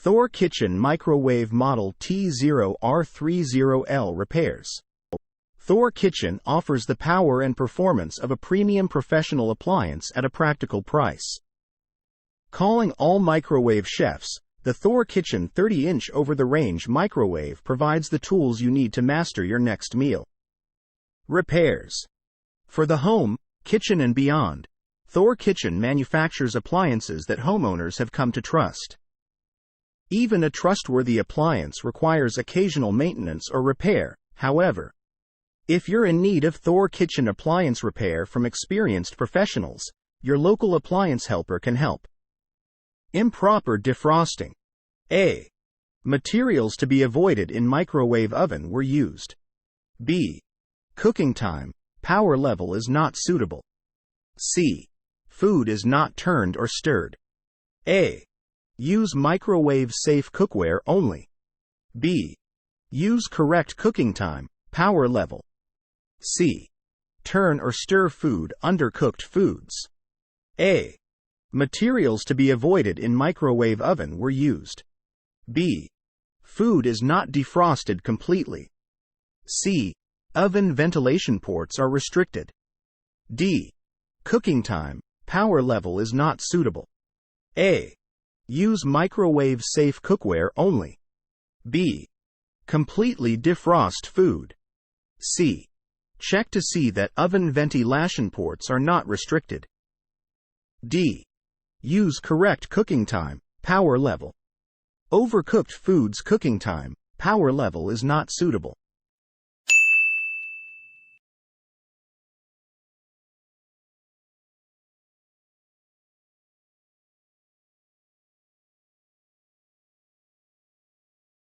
THOR Kitchen Microwave Model T0R30L repairs. THOR Kitchen offers the power and performance of a premium professional appliance at a practical price. Calling all microwave chefs, the THOR Kitchen 30-inch over-the-range microwave provides the tools you need to master your next meal. Repairs. For the home, kitchen and beyond, THOR Kitchen manufactures appliances that homeowners have come to trust. Even a trustworthy appliance requires occasional maintenance or repair, however. If you're in need of THOR Kitchen appliance repair from experienced professionals, your local appliance helper can help. Improper defrosting. A. Materials to be avoided in microwave oven were used. B. Cooking time, power level is not suitable. C. Food is not turned or stirred. A. Use microwave-safe cookware only. B. Use correct cooking time, power level. C. Turn or stir food undercooked foods. A. Materials to be avoided in microwave oven were used. B. Food is not defrosted completely. C. Oven ventilation ports are restricted. D. Cooking time, power level is not suitable. A. Use microwave-safe cookware only. B. Completely defrost food. C. Check to see that oven ventilation ports are not restricted. D. Use correct cooking time, power level. Overcooked food's cooking time, power level is not suitable.